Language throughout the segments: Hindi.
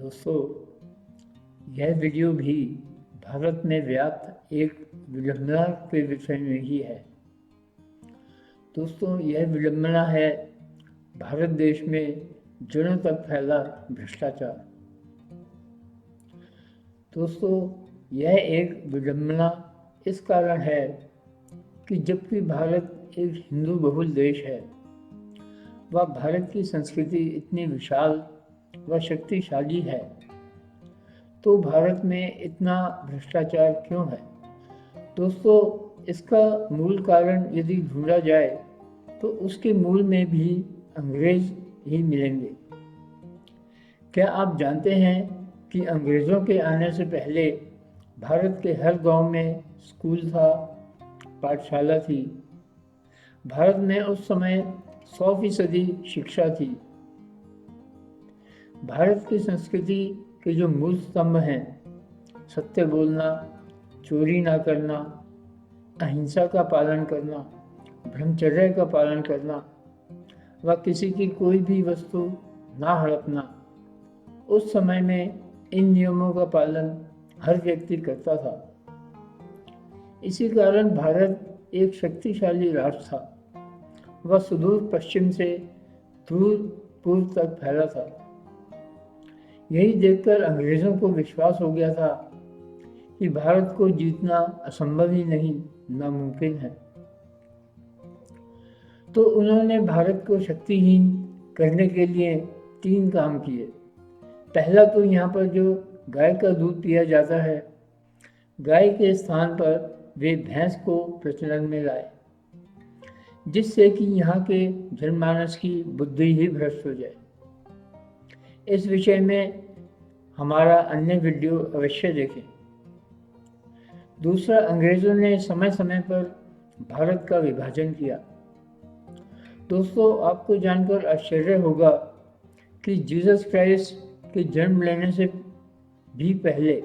दोस्तों, यह वीडियो भी भारत में व्याप्त एक विडंबना के विषय में ही है। दोस्तों, यह विडंबना है भारत देश में जड़ों तक फैला भ्रष्टाचार। दोस्तों, यह एक विडंबना इस कारण है कि जबकि भारत एक हिंदू बहुल देश है, वह भारत की संस्कृति इतनी विशाल व शक्तिशाली है, तो भारत में इतना भ्रष्टाचार क्यों है? दोस्तों, इसका मूल कारण यदि ढूंढा जाए तो उसके मूल में भी अंग्रेज ही मिलेंगे। क्या आप जानते हैं कि अंग्रेज़ों के आने से पहले भारत के हर गांव में स्कूल था, पाठशाला थी। भारत में उस समय 100% शिक्षा थी। भारत की संस्कृति के जो मूल स्तंभ हैं, सत्य बोलना, चोरी ना करना, अहिंसा का पालन करना, ब्रह्मचर्य का पालन करना व किसी की कोई भी वस्तु ना हड़पना, उस समय में इन नियमों का पालन हर व्यक्ति करता था। इसी कारण भारत एक शक्तिशाली राष्ट्र था। वह सुदूर पश्चिम से दूर पूर्व तक फैला था। यही देखकर अंग्रेजों को विश्वास हो गया था कि भारत को जीतना असंभव ही नहीं, नामुमकिन है। तो उन्होंने भारत को शक्तिहीन करने के लिए 3 काम किए। पहला तो यहाँ पर जो गाय का दूध पिया जाता है, गाय के स्थान पर वे भैंस को प्रचलन में लाए, जिससे कि यहाँ के जनमानस की बुद्धि ही भ्रष्ट हो जाए। इस विषय में हमारा अन्य वीडियो अवश्य देखें। दूसरा, अंग्रेजों ने समय समय पर भारत का विभाजन किया। दोस्तों, आपको जानकर आश्चर्य होगा कि जीसस क्राइस्ट के जन्म लेने से भी पहले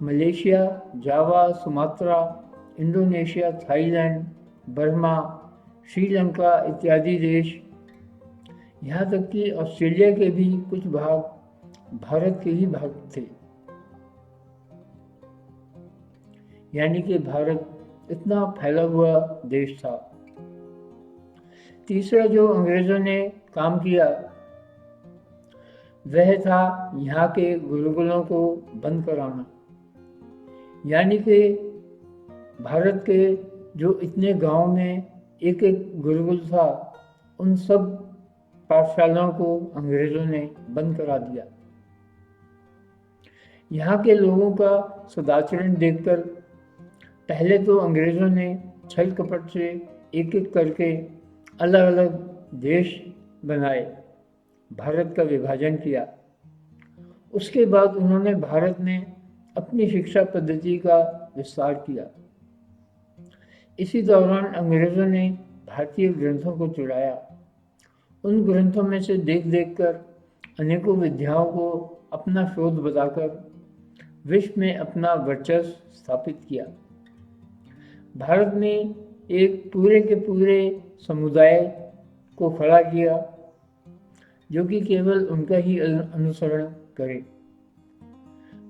Malaysia, Java, Sumatra, Indonesia, Thailand, Burma, Sri Lanka इत्यादि देश, यहाँ तक कि ऑस्ट्रेलिया के भी कुछ भाग भारत के ही भाग थे। यानी कि भारत इतना फैला हुआ देश था। तीसरा जो अंग्रेजों ने काम किया वह था यहाँ के गुरुकुलों को बंद कराना। यानी कि भारत के जो इतने गांव में एक एक गुरुकुल था, उन सब पाठशालाओं को अंग्रेजों ने बंद करा दिया। यहाँ के लोगों का सदाचरण देखकर पहले तो अंग्रेजों ने छल कपट से एक एक करके अलग अलग देश बनाए, भारत का विभाजन किया। उसके बाद उन्होंने भारत में अपनी शिक्षा पद्धति का विस्तार किया। इसी दौरान अंग्रेजों ने भारतीय ग्रंथों को चुराया। उन ग्रंथों में से देख देख कर अनेकों विद्याओं को अपना शोध बताकर विश्व में अपना वर्चस्व स्थापित किया। भारत में एक पूरे के पूरे समुदाय को खड़ा किया जो कि केवल उनका ही अनुसरण करे।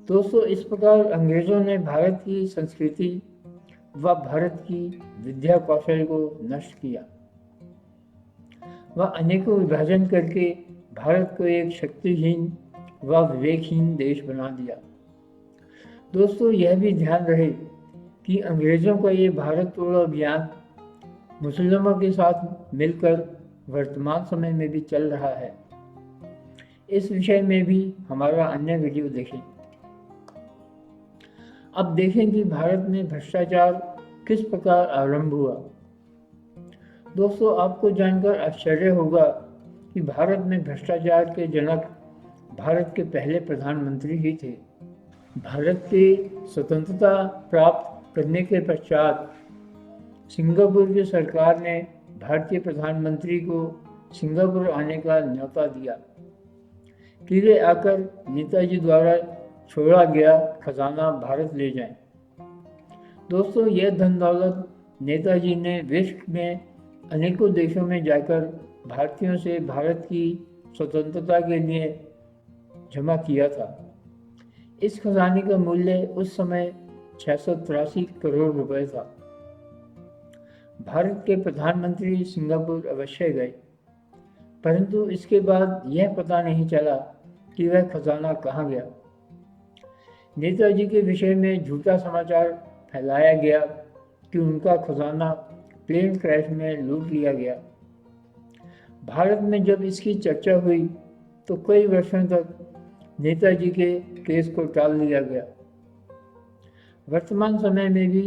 दोस्तों, इस प्रकार अंग्रेजों ने भारत की संस्कृति व भारत की विद्या कौशल को नष्ट किया। वह अनेकों विभाजन करके भारत को एक शक्तिहीन व विवेकहीन देश बना दिया। दोस्तों, यह भी ध्यान रहे कि अंग्रेजों का ये भारत तोड़ो अभियान मुस्लिमों के साथ मिलकर वर्तमान समय में भी चल रहा है। इस विषय में भी हमारा अन्य वीडियो देखें। अब देखें कि भारत में भ्रष्टाचार किस प्रकार आरंभ हुआ। दोस्तों, आपको जानकर आश्चर्य होगा कि भारत में भ्रष्टाचार के जनक भारत के पहले प्रधानमंत्री ही थे। भारत की स्वतंत्रता प्राप्त करने के पश्चात सिंगापुर की सरकार ने भारतीय प्रधानमंत्री को सिंगापुर आने का न्योता दिया कि वे आकर नेताजी द्वारा छोड़ा गया खजाना भारत ले जाएं। दोस्तों, यह धन दौलत नेताजी ने विश्व में अनेकों देशों में जाकर भारतीयों से भारत की स्वतंत्रता के लिए जमा किया था। इस खजाने का मूल्य उस समय 683 करोड़ रुपए था। भारत के प्रधानमंत्री सिंगापुर अवश्य गए, परंतु इसके बाद यह पता नहीं चला कि वह खजाना कहाँ गया। नेताजी के विषय में झूठा समाचार फैलाया गया कि उनका खजाना प्लेन क्रैश में लूट लिया गया। भारत में जब इसकी चर्चा हुई तो कई वर्षों तक नेताजी के केस को टाल दिया गया। वर्तमान समय में भी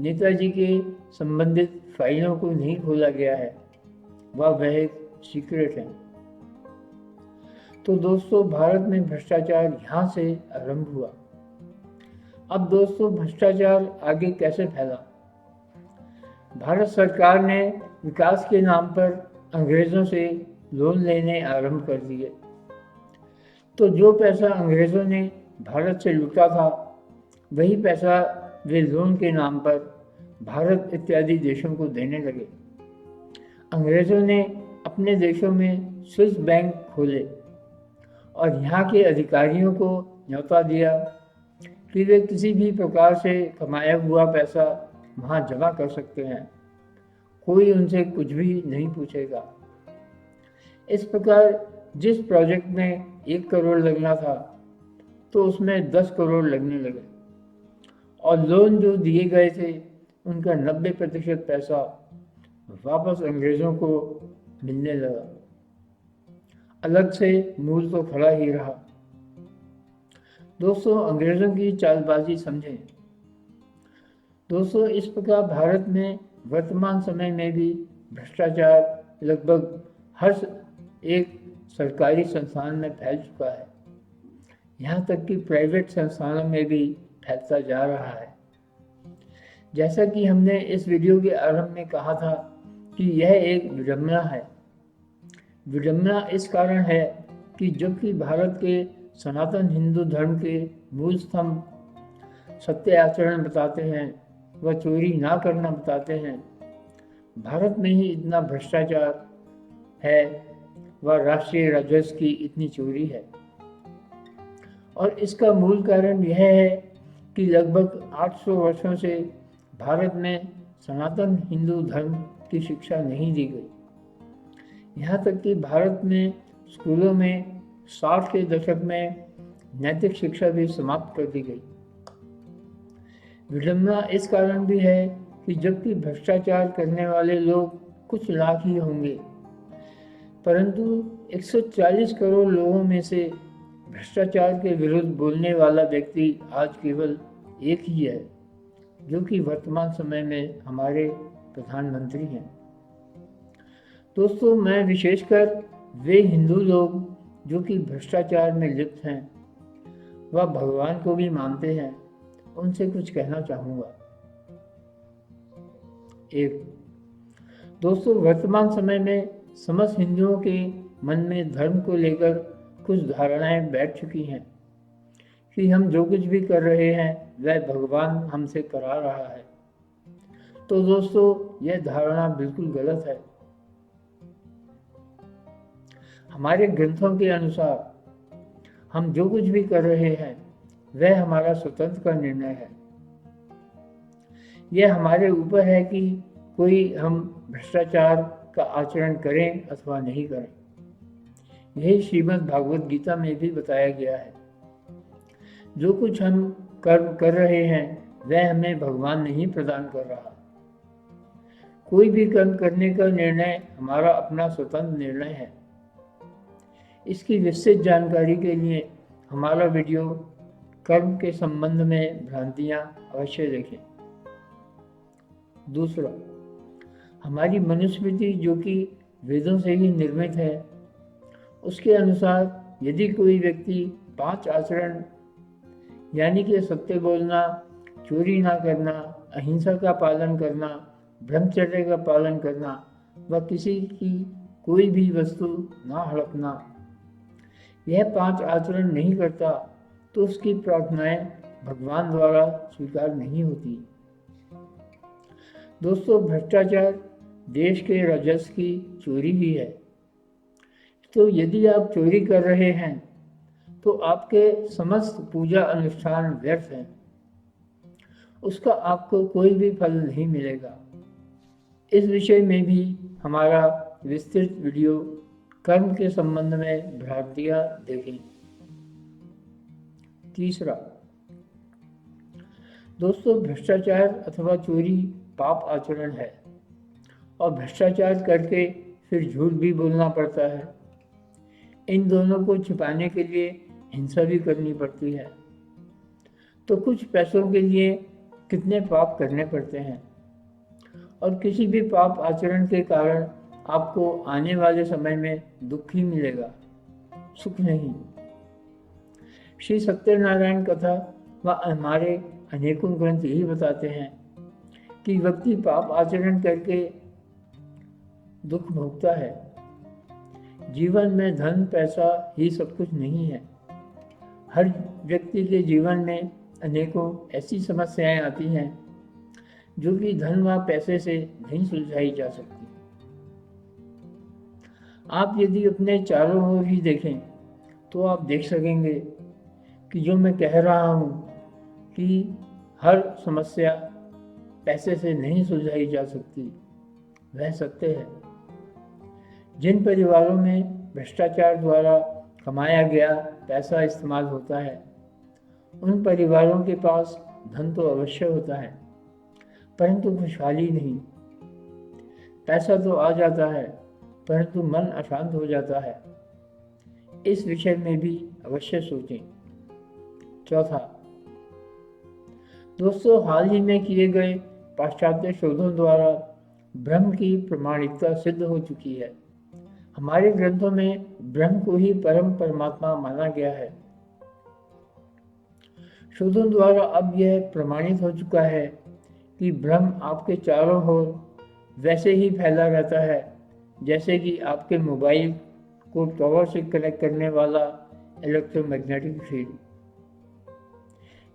नेताजी के संबंधित फाइलों को नहीं खोला गया है, वह एक सीक्रेट है। तो दोस्तों, भारत में भ्रष्टाचार यहाँ से आरंभ हुआ। अब दोस्तों, भ्रष्टाचार आगे कैसे फैला? भारत सरकार ने विकास के नाम पर अंग्रेजों से लोन लेने आरंभ कर दिए। तो जो पैसा अंग्रेजों ने भारत से लूटा था, वही पैसा वे लोन के नाम पर भारत इत्यादि देशों को देने लगे। अंग्रेजों ने अपने देशों में स्विस बैंक खोले और यहाँ के अधिकारियों को न्योता दिया कि वे किसी भी प्रकार से कमाया हुआ पैसा वहाँ जमा कर सकते हैं, कोई उनसे कुछ भी नहीं पूछेगा। इस प्रकार जिस प्रोजेक्ट में 1 करोड़ लगना था, तो उसमें 10 करोड़ लगने लगे और लोन जो दिए गए थे उनका 90% पैसा वापस अंग्रेजों को मिलने लगा। अलग से मूल तो खड़ा ही रहा। दोस्तों, अंग्रेजों की चालबाजी समझें। दोस्तों, इस प्रकार भारत में वर्तमान समय में भी भ्रष्टाचार लगभग हर एक सरकारी संस्थान में फैल चुका है। यहाँ तक कि प्राइवेट संस्थानों में भी फैलता जा रहा है। जैसा कि हमने इस वीडियो के आरंभ में कहा था कि यह एक विडंबना है। विडंबना इस कारण है कि जबकि भारत के सनातन हिंदू धर्म के मूल स्तंभ सत्य आचरण बताते हैं, वह चोरी ना करना बताते हैं, भारत में ही इतना भ्रष्टाचार है, वह राष्ट्रीय राजस्व की इतनी चोरी है। और इसका मूल कारण यह है कि लगभग 800 वर्षों से भारत में सनातन हिंदू धर्म की शिक्षा नहीं दी गई। यहाँ तक कि भारत में स्कूलों में 60 के दशक में नैतिक शिक्षा भी समाप्त कर दी गई। विडंबना इस कारण भी है कि जबकि भ्रष्टाचार करने वाले लोग कुछ लाख ही होंगे, परंतु 140 करोड़ लोगों में से भ्रष्टाचार के विरुद्ध बोलने वाला व्यक्ति आज केवल एक ही है, जो कि वर्तमान समय में हमारे प्रधानमंत्री हैं। दोस्तों, मैं विशेषकर वे हिंदू लोग जो कि भ्रष्टाचार में लिप्त हैं, वह भगवान को भी मानते हैं, उनसे कुछ कहना चाहूँगा। एक दोस्तों, वर्तमान समय में समस्त हिंदुओं के मन में धर्म को लेकर कुछ धारणाएं बैठ चुकी हैं कि हम जो कुछ भी कर रहे हैं वह भगवान हमसे करा रहा है। तो दोस्तों, यह धारणा बिल्कुल गलत है। हमारे ग्रंथों के अनुसार हम जो कुछ भी कर रहे हैं वह हमारा स्वतंत्र का निर्णय है। यह हमारे ऊपर है कि कोई हम भ्रष्टाचार का आचरण करें अथवा नहीं करें। यही श्रीमद् भागवत गीता में भी बताया गया है। जो कुछ हम कर्म कर रहे हैं वह हमें भगवान नहीं प्रदान कर रहा। कोई भी कर्म करने का निर्णय हमारा अपना स्वतंत्र निर्णय है। इसकी विस्तृत जानकारी के लिए हमारा वीडियो कर्म के संबंध में भ्रांतियां अवश्य देखें। दूसरा, हमारी मनुस्मृति जो कि वेदों से ही निर्मित है, उसके अनुसार यदि कोई व्यक्ति 5 आचरण यानी कि सत्य बोलना, चोरी ना करना, अहिंसा का पालन करना, ब्रह्मचर्य का पालन करना व किसी की कोई भी वस्तु ना हड़पना, यह 5 आचरण नहीं करता तो उसकी प्रार्थनाएं भगवान द्वारा स्वीकार नहीं होती। दोस्तों, भ्रष्टाचार देश के राजस्व की चोरी ही है। तो यदि आप चोरी कर रहे हैं तो आपके समस्त पूजा अनुष्ठान व्यर्थ हैं, उसका आपको कोई भी फल नहीं मिलेगा। इस विषय में भी हमारा विस्तृत वीडियो कर्म के संबंध में भ्रांतियां देखें। तीसरा, दोस्तों, भ्रष्टाचार अथवा चोरी पाप आचरण है और भ्रष्टाचार करके फिर झूठ भी बोलना पड़ता है। इन दोनों को छिपाने के लिए हिंसा भी करनी पड़ती है। तो कुछ पैसों के लिए कितने पाप करने पड़ते हैं, और किसी भी पाप आचरण के कारण आपको आने वाले समय में दुख ही मिलेगा, सुख नहीं। श्री सत्यनारायण कथा व हमारे अनेकों ग्रंथ यही बताते हैं कि व्यक्ति पाप आचरण करके दुख भोगता है। जीवन में धन पैसा ही सब कुछ नहीं है। हर व्यक्ति के जीवन में अनेकों ऐसी समस्याएं आती हैं जो कि धन व पैसे से नहीं सुलझाई जा सकती। आप यदि अपने चारों ओर ही देखें तो आप देख सकेंगे कि जो मैं कह रहा हूँ कि हर समस्या पैसे से नहीं सुलझाई जा सकती, वह सत्य है। जिन परिवारों में भ्रष्टाचार द्वारा कमाया गया पैसा इस्तेमाल होता है, उन परिवारों के पास धन तो अवश्य होता है, परंतु खुशहाली नहीं। पैसा तो आ जाता है, परंतु मन अशांत हो जाता है। इस विषय में भी अवश्य सोचें। चौथा, दोस्तों, हाल ही में किए गए पाश्चात्य शोधों द्वारा ब्रह्म की प्रमाणिकता सिद्ध हो चुकी है। हमारे ग्रंथों में ब्रह्म को ही परम परमात्मा माना गया है। शोधों द्वारा अब यह प्रमाणित हो चुका है कि ब्रह्म आपके चारों ओर वैसे ही फैला रहता है जैसे कि आपके मोबाइल को टॉवर से कनेक्ट करने वाला इलेक्ट्रोमैग्नेटिक फील्ड।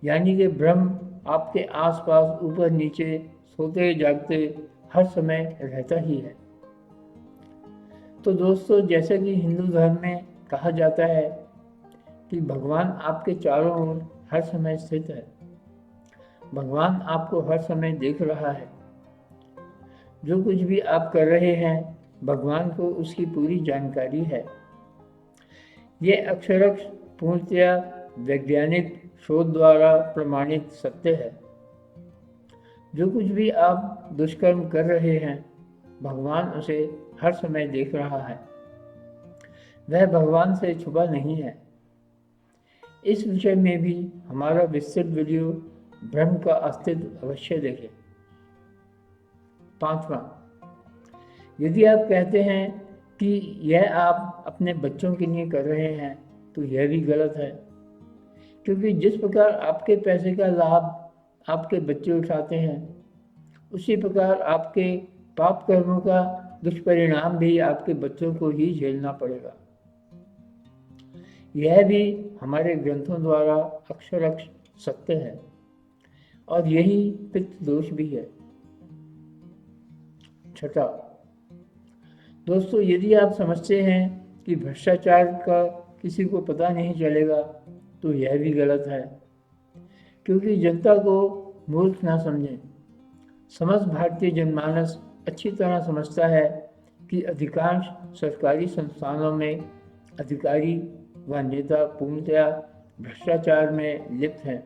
यानी कि ब्रह्म आपके आसपास ऊपर नीचे सोते जागते हर समय रहता ही है। तो दोस्तों, जैसे कि हिंदू धर्म में कहा जाता है कि भगवान आपके चारों ओर हर समय स्थित है, भगवान आपको हर समय देख रहा है। जो कुछ भी आप कर रहे हैं, भगवान को उसकी पूरी जानकारी है। ये अक्षरश पूर्णतया वैज्ञानिक शोध द्वारा प्रमाणित सत्य है। जो कुछ भी आप दुष्कर्म कर रहे हैं, भगवान उसे हर समय देख रहा है। वह भगवान से छुपा नहीं है। इस विषय में भी हमारा विस्तृत वीडियो ब्रह्म का अस्तित्व अवश्य देखें। पांचवा, यदि आप कहते हैं कि यह आप अपने बच्चों के लिए कर रहे हैं, तो यह भी गलत है, क्योंकि जिस प्रकार आपके पैसे का लाभ आपके बच्चे उठाते हैं, उसी प्रकार आपके पाप कर्मों का दुष्परिणाम भी आपके बच्चों को ही झेलना पड़ेगा। यह भी हमारे ग्रंथों द्वारा अक्षरश सत्य है, और यही पितृ दोष भी है। छठा, दोस्तों, यदि आप समझते हैं कि भ्रष्टाचार का किसी को पता नहीं चलेगा, तो यह भी गलत है, क्योंकि जनता को मूर्ख ना समझें। समस्त भारतीय जनमानस अच्छी तरह समझता है कि अधिकांश सरकारी संस्थानों में अधिकारी व नेता पूर्णतया भ्रष्टाचार में लिप्त हैं।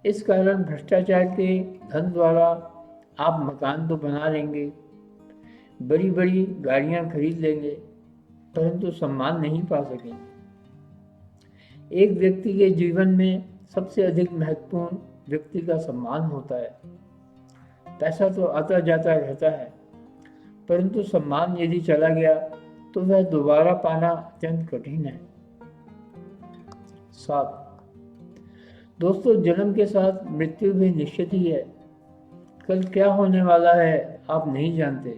इस कारण भ्रष्टाचार के धन द्वारा आप मकान तो बना लेंगे, बड़ी बड़ी गाड़ियां खरीद लेंगे, परंतु सम्मान नहीं पा सकेंगे। एक व्यक्ति के जीवन में सबसे अधिक महत्वपूर्ण व्यक्ति का सम्मान होता है। पैसा तो आता जाता रहता है, परंतु सम्मान यदि चला गया तो वह दोबारा पाना अत्यंत कठिन है। 7, दोस्तों, जन्म के साथ मृत्यु भी निश्चित ही है। कल क्या होने वाला है आप नहीं जानते।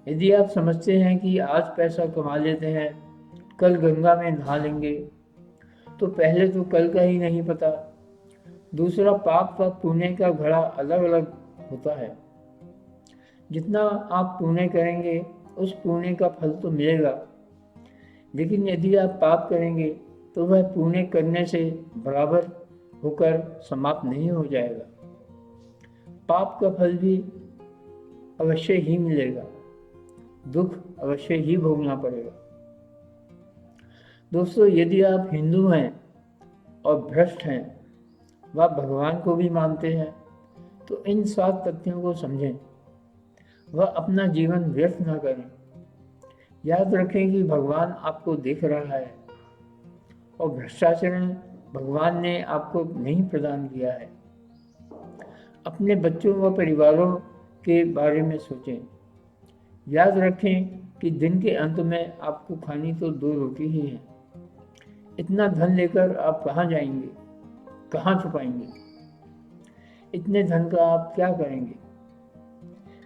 यदि आप समझते हैं कि आज पैसा कमा लेते हैं, कल गंगा में नहा लेंगे, तो पहले तो कल का ही नहीं पता। दूसरा, पाप व पुण्य का घड़ा अलग अलग होता है। जितना आप पुण्य करेंगे, उस पुण्य का फल तो मिलेगा, लेकिन यदि आप पाप करेंगे तो वह पुण्य करने से बराबर होकर समाप्त नहीं हो जाएगा। पाप का फल भी अवश्य ही मिलेगा, दुख अवश्य ही भोगना पड़ेगा। दोस्तों, यदि आप हिंदू हैं और भ्रष्ट हैं व भगवान को भी मानते हैं तो इन 7 तथ्यों को समझें, वह अपना जीवन व्यर्थ न करें। याद रखें कि भगवान आपको देख रहा है और भ्रष्टाचरण भगवान ने आपको नहीं प्रदान किया है। अपने बच्चों व परिवारों के बारे में सोचें। याद रखें कि दिन के अंत में आपको खानी तो 2 रोटी ही है। इतना धन लेकर आप कहाँ जाएंगे, कहाँ छुपाएंगे? इतने धन का आप क्या करेंगे?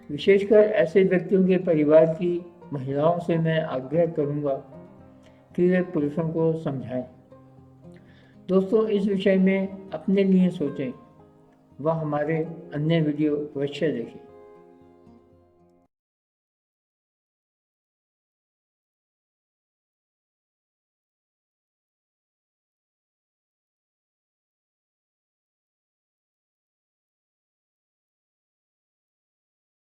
विशेषकर ऐसे व्यक्तियों के परिवार की महिलाओं से मैं आग्रह करूंगा कि वे पुरुषों को समझाएं। दोस्तों, इस विषय में अपने लिए सोचें व हमारे अन्य वीडियो अवश्य देखें।